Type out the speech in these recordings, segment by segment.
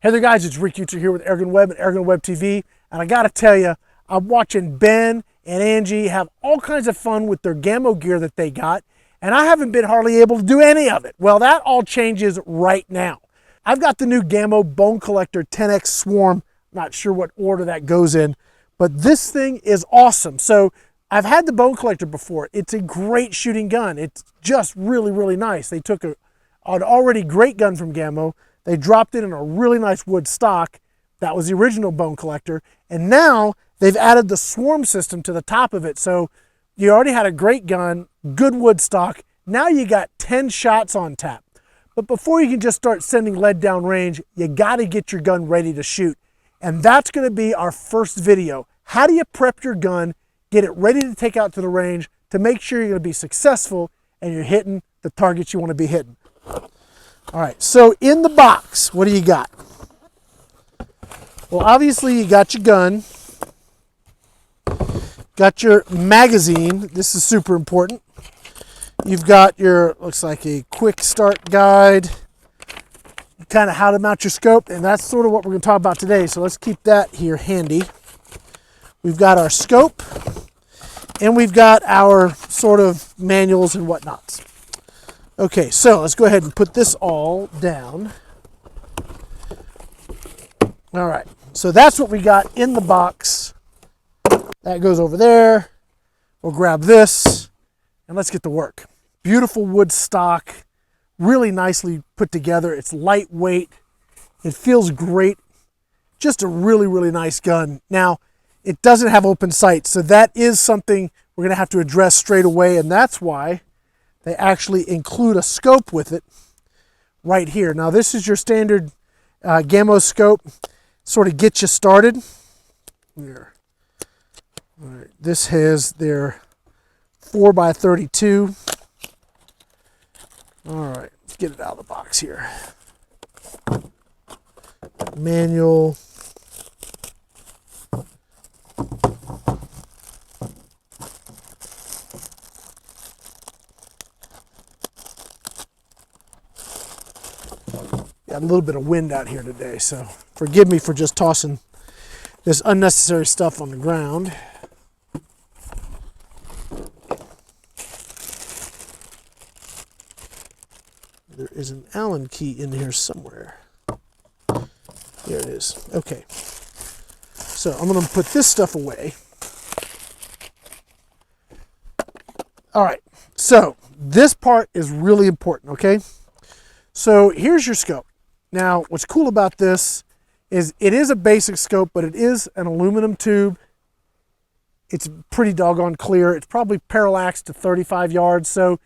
Hey there guys, it's Rick Utzer here with Airgun Web and Airgun Web TV, and I gotta tell you, I'm watching Ben and Angie have all kinds of fun with their Gamo gear that they got, and I haven't been hardly able to do any of it. Well, that all changes right now. I've got the new Gamo Bone Collector 10X Swarm, not sure what order that goes in, but this thing is awesome. So I've had the Bone Collector before. It's a great shooting gun. It's just really, really nice. They took an already great gun from Gamo. They dropped it in a really nice wood stock. That was the original Bone Collector. And now they've added the Swarm system to the top of it. So you already had a great gun, good wood stock. Now you got 10 shots on tap. But before you can just start sending lead down range, you got to get your gun ready to shoot. And that's going to be our first video. How do you prep your gun, get it ready to take out to the range to make sure you're going to be successful and you're hitting the targets you want to be hitting? All right, so in the box, what do you got? Well, obviously you got your gun, got your magazine. This is super important. You've got your, looks like a quick start guide, kind of how to mount your scope, and that's sort of what we're going to talk about today. So let's keep that here handy. We've got our scope, and we've got our sort of manuals and whatnots. Okay, so let's go ahead and put this all down. All right, so that's what we got in the box. That goes over there. We'll grab this, and let's get to work. Beautiful wood stock, really nicely put together. It's lightweight. It feels great. Just a really, really nice gun. Now, it doesn't have open sights, so that is something we're going to have to address straight away, and that's why they actually include a scope with it right here. Now this is your standard Gamo scope, sort of get you started. Here. All right. This has their 4x32. All right, let's get it out of the box here. Manual. Got a little bit of wind out here today, so forgive me for just tossing this unnecessary stuff on the ground. There is an Allen key in here somewhere. There it is. Okay. So I'm going to put this stuff away. All right. So this part is really important, okay? So here's your scope. Now, what's cool about this is it is a basic scope, but it is an aluminum tube. It's pretty doggone clear. It's probably parallax to 35 yards. So,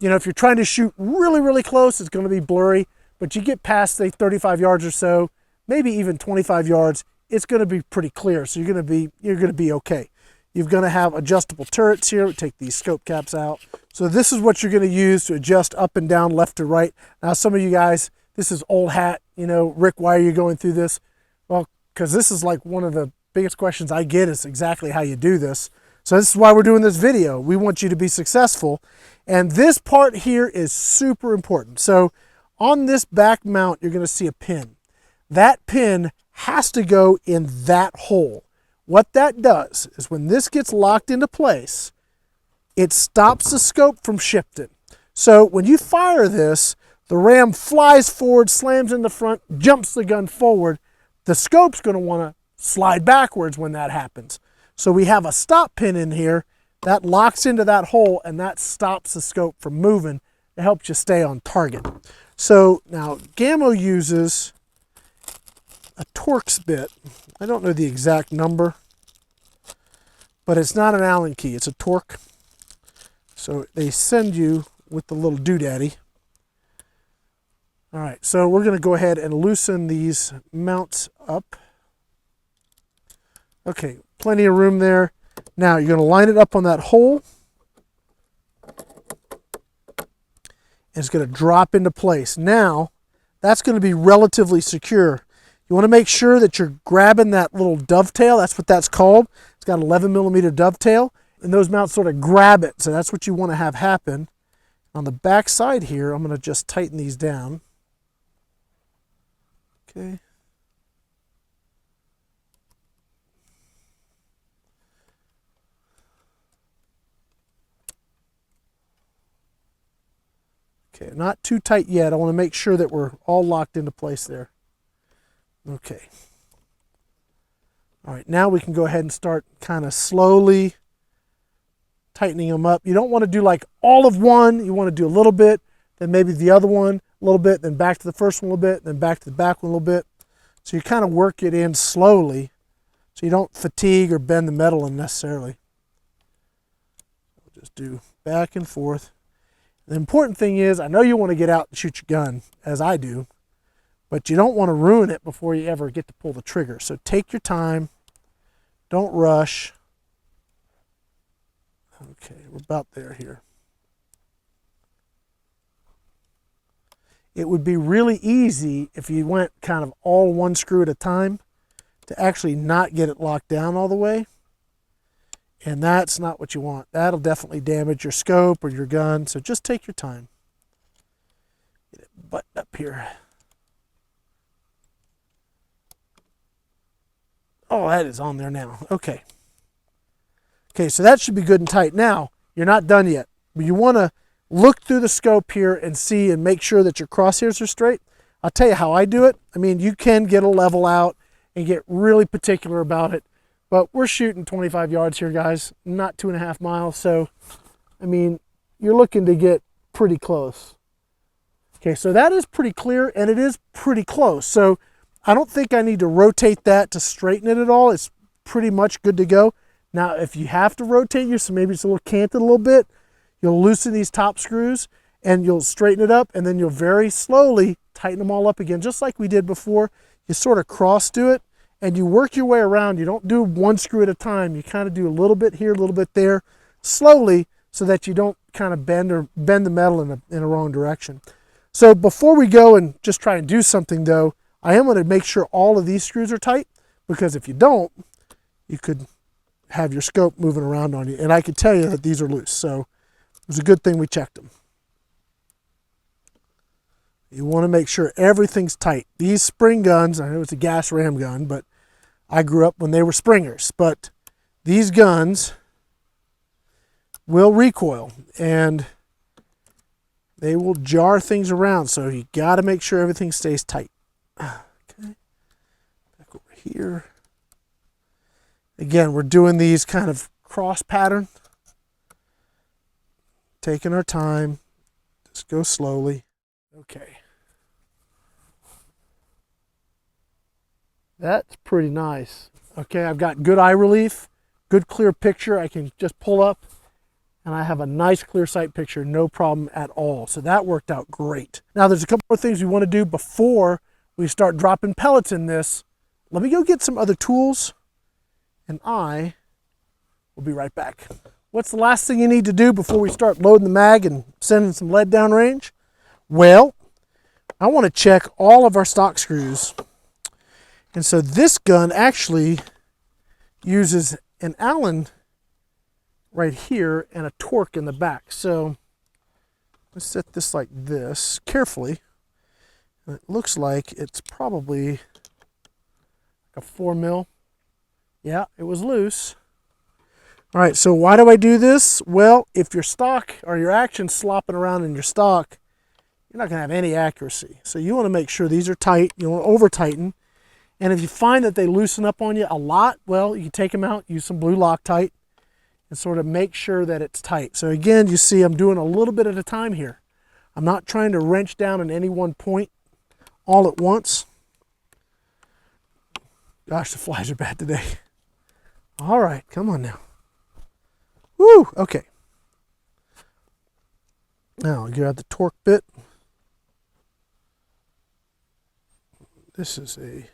you know, if you're trying to shoot really, really close, it's going to be blurry. But you get past, say, 35 yards or so, maybe even 25 yards, it's going to be pretty clear. So you're going to be okay. You're going to have adjustable turrets here. We take these scope caps out. So this is what you're going to use to adjust up and down, left to right. Now, some of you guys, this is old hat. You know, Rick, why are you going through this? Well, because this is like one of the biggest questions I get is exactly how you do this. So this is why we're doing this video. We want you to be successful. And this part here is super important. So on this back mount, you're going to see a pin. That pin has to go in that hole. What that does is when this gets locked into place, it stops the scope from shifting. So when you fire this, the ram flies forward, slams in the front, jumps the gun forward. The scope's going to want to slide backwards when that happens. So we have a stop pin in here that locks into that hole, and that stops the scope from moving. It helps you stay on target. So now Gamo uses a Torx bit. I don't know the exact number, but it's not an Allen key. It's a Torx. So they send you with the little doodaddy. All right, so we're going to go ahead and loosen these mounts up. Okay, plenty of room there. Now you're going to line it up on that hole. And it's going to drop into place. Now, that's going to be relatively secure. You want to make sure that you're grabbing that little dovetail. That's what that's called. It's got an 11mm dovetail. And those mounts sort of grab it. So that's what you want to have happen. On the back side here, I'm going to just tighten these down. Okay. Okay, not too tight yet. I want to make sure that we're all locked into place there. Okay. All right, now we can go ahead and start kind of slowly tightening them up. You don't want to do like all of one. You want to do a little bit, then maybe the other one a little bit, then back to the first one a little bit, then back to the back one a little bit. So you kind of work it in slowly so you don't fatigue or bend the metal unnecessarily. We'll just do back and forth. The important thing is, I know you want to get out and shoot your gun, as I do, but you don't want to ruin it before you ever get to pull the trigger. So take your time, don't rush. Okay, we're about there here. It would be really easy if you went kind of all one screw at a time to actually not get it locked down all the way. And that's not what you want. That'll definitely damage your scope or your gun, so just take your time. Get it buttoned up here. Oh, that is on there now. Okay. Okay, so that should be good and tight. Now, you're not done yet, but you want to look through the scope here and see and make sure that your crosshairs are straight. I'll tell you how I do it. I mean, you can get a level out and get really particular about it, but we're shooting 25 yards here, guys, not 2.5 miles. So, I mean, you're looking to get pretty close. Okay, so that is pretty clear and it is pretty close. So I don't think I need to rotate that to straighten it at all. It's pretty much good to go. Now, if you have to rotate you, so maybe it's a little canted a little bit, you'll loosen these top screws and you'll straighten it up, and then you'll very slowly tighten them all up again, just like we did before. You sort of cross do it and you work your way around. You don't do one screw at a time. You kind of do a little bit here, a little bit there, slowly, so that you don't kind of bend the metal in a wrong direction. So before we go and just try and do something though, I am going to make sure all of these screws are tight, because if you don't, you could have your scope moving around on you. And I can tell you that these are loose. So it was a good thing we checked them. You want to make sure everything's tight. These spring guns, I know it's a gas ram gun, but I grew up when they were springers. But these guns will recoil and they will jar things around. So you got to make sure everything stays tight. Okay, back over here. Again, we're doing these kind of cross pattern. Taking our time. Just go slowly. Okay. That's pretty nice. Okay, I've got good eye relief, good clear picture. I can just pull up and I have a nice clear sight picture, no problem at all. So that worked out great. Now there's a couple more things we want to do before we start dropping pellets in this. Let me go get some other tools and I will be right back. What's the last thing you need to do before we start loading the mag and sending some lead down range? Well, I want to check all of our stock screws. And so this gun actually uses an Allen right here and a torque in the back. So let's set this like this carefully. And it looks like it's probably a 4 mil. Yeah, it was loose. All right, so why do I do this? Well, if your stock or your action's slopping around in your stock, you're not gonna have any accuracy. So you wanna make sure these are tight. You don't wanna over tighten. And if you find that they loosen up on you a lot, well, you take them out, use some blue Loctite, and sort of make sure that it's tight. So again, you see I'm doing a little bit at a time here. I'm not trying to wrench down in any one point all at once. Gosh, the flies are bad today. All right, come on now. Woo, okay. Now, you got the torque bit. This is a,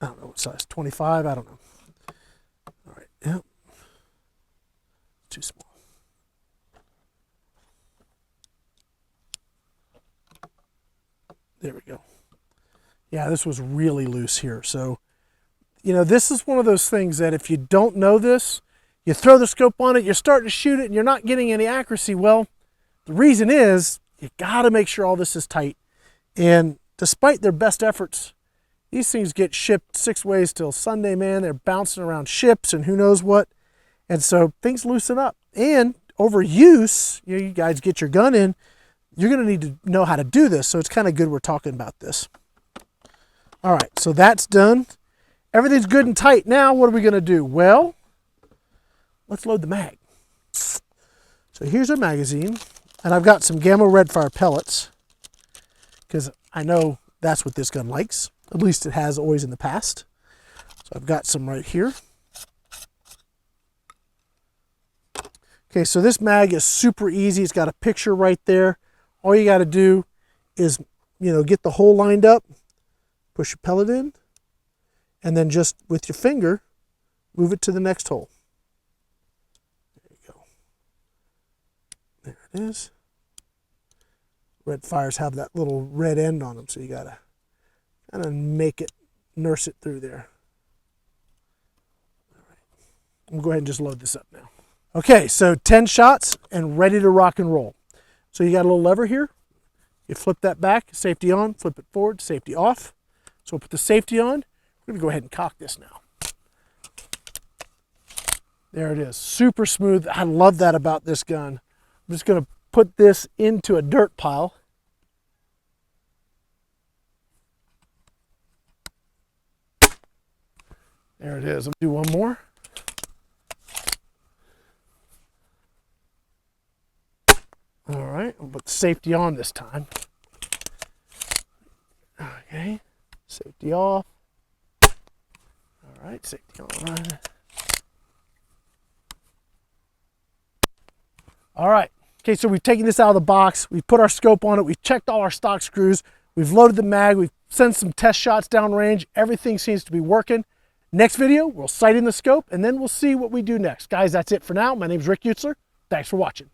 I don't know what size, 25, I don't know. All right, yep. Too small. There we go. Yeah, this was really loose here. So, you know, this is one of those things that if you don't know this, you throw the scope on it, you're starting to shoot it, and you're not getting any accuracy. Well, the reason is you got to make sure all this is tight. And despite their best efforts, these things get shipped 6 ways till Sunday, man. They're bouncing around ships and who knows what. And so things loosen up. And overuse, you guys get your gun in, you're going to need to know how to do this. So it's kind of good we're talking about this. All right, so that's done. Everything's good and tight. Now what are we going to do? Well, let's load the mag. So here's our magazine, and I've got some Gamo red fire pellets because I know that's what this gun likes. At least it has always in the past. So I've got some right here. Okay, so this mag is super easy. It's got a picture right there. All you got to do is, get the hole lined up, push your pellet in, and then just with your finger, move it to the next hole. There you go. There it is. Red fires have that little red end on them, so you got to kind of nurse it through there. All right. I'm going to go ahead and just load this up now. Okay, so 10 shots and ready to rock and roll. So you got a little lever here. You flip that back, safety on, flip it forward, safety off. So we'll put the safety on. We're going to go ahead and cock this now. There it is, super smooth. I love that about this gun. I'm just going to put this into a dirt pile. There it is. I'll do one more. All right, I'll put the safety on this time. Okay, safety off. All right, safety on. All right, okay, so we've taken this out of the box. We've put our scope on it. We've checked all our stock screws. We've loaded the mag. We've sent some test shots downrange. Everything seems to be working. Next video, we'll sight in the scope, and then we'll see what we do next. Guys, that's it for now. My name's Rick Utzler. Thanks for watching.